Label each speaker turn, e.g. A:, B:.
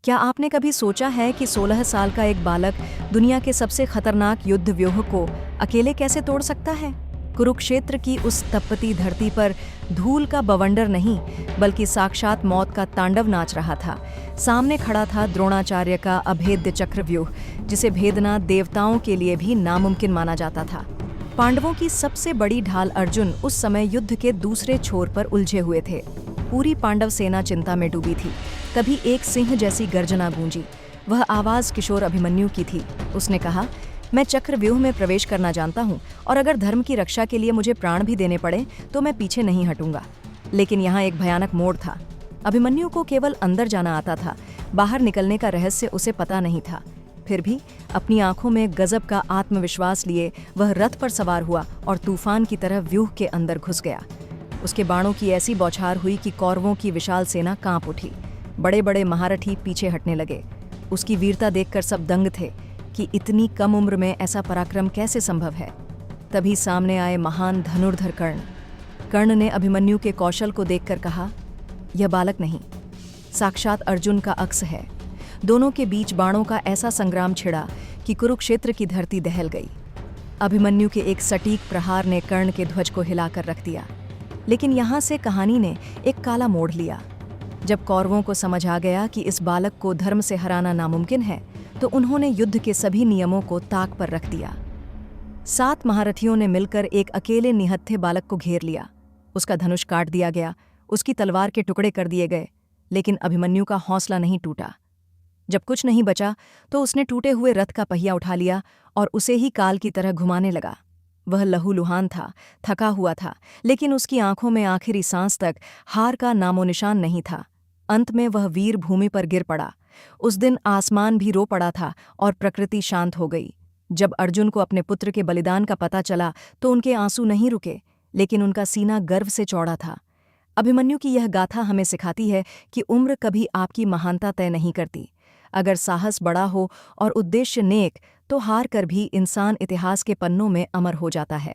A: क्या आपने कभी सोचा है कि 16 साल का एक बालक दुनिया के सबसे खतरनाक युद्ध व्यूह को अकेले कैसे तोड़ सकता है? कुरुक्षेत्र की उस तपती धरती पर धूल का बवंडर नहीं, बल्कि साक्षात मौत का तांडव नाच रहा था। सामने खड़ा था द्रोणाचार्य का अभेद्य चक्रव्यूह, जिसे भेदना देवताओं के लिए भी नामुमकिन माना जाता था। पांडवों की सबसे बड़ी ढाल अर्जुन उस समय युद्ध के दूसरे छोर पर उलझे हुए थे। पूरी पांडव सेना चिंता में डूबी थी। तभी एक सिंह जैसी गर्जना गूंजी। वह आवाज किशोर अभिमन्यु की थी। उसने कहा, मैं चक्रव्यूह में प्रवेश करना जानता हूँ, और अगर धर्म की रक्षा के लिए मुझे प्राण भी देने पड़े तो मैं पीछे नहीं हटूंगा। लेकिन यहाँ एक भयानक मोड़ था। अभिमन्यु को केवल अंदर जाना आता था, बाहर निकलने का रहस्य उसे पता नहीं था। फिर भी अपनी आंखों में गजब का आत्मविश्वास लिए वह रथ पर सवार हुआ और तूफान की तरह व्यूह के अंदर घुस गया। उसके बाणों की ऐसी बौछार हुई कि कौरवों की विशाल सेना कांप उठी। बड़े बड़े महारथी पीछे हटने लगे। उसकी वीरता देखकर सब दंग थे कि इतनी कम उम्र में ऐसा पराक्रम कैसे संभव है। तभी सामने आए महान धनुर्धर कर्ण। कर्ण ने अभिमन्यु के कौशल को देखकर कहा, यह बालक नहीं, साक्षात अर्जुन का अक्स है। दोनों के बीच बाणों का ऐसा संग्राम छिड़ा कि कुरुक्षेत्र की धरती दहल गई। अभिमन्यु के एक सटीक प्रहार ने कर्ण के ध्वज को हिलाकर रख दिया। लेकिन यहाँ से कहानी ने एक काला मोड़ लिया। जब कौरवों को समझ आ गया कि इस बालक को धर्म से हराना नामुमकिन है, तो उन्होंने युद्ध के सभी नियमों को ताक पर रख दिया। 7 महारथियों ने मिलकर एक अकेले निहत्थे बालक को घेर लिया। उसका धनुष काट दिया गया, उसकी तलवार के टुकड़े कर दिए गए, लेकिन अभिमन्यु का हौसला नहीं टूटा। जब कुछ नहीं बचा तो उसने टूटे हुए रथ का पहिया उठा लिया और उसे ही काल की तरह घुमाने लगा। वह लहूलुहान था, थका हुआ था, लेकिन उसकी आंखों में आखिरी सांस तक हार का नामोनिशान नहीं था। अंत में वह वीर भूमि पर गिर पड़ा। उस दिन आसमान भी रो पड़ा था और प्रकृति शांत हो गई। जब अर्जुन को अपने पुत्र के बलिदान का पता चला तो उनके आंसू नहीं रुके, लेकिन उनका सीना गर्व से चौड़ा था। अभिमन्यु की यह गाथा हमें सिखाती है कि उम्र कभी आपकी महानता तय नहीं करती। अगर साहस बड़ा हो और उद्देश्य नेक, तो हार कर भी इंसान इतिहास के पन्नों में अमर हो जाता है।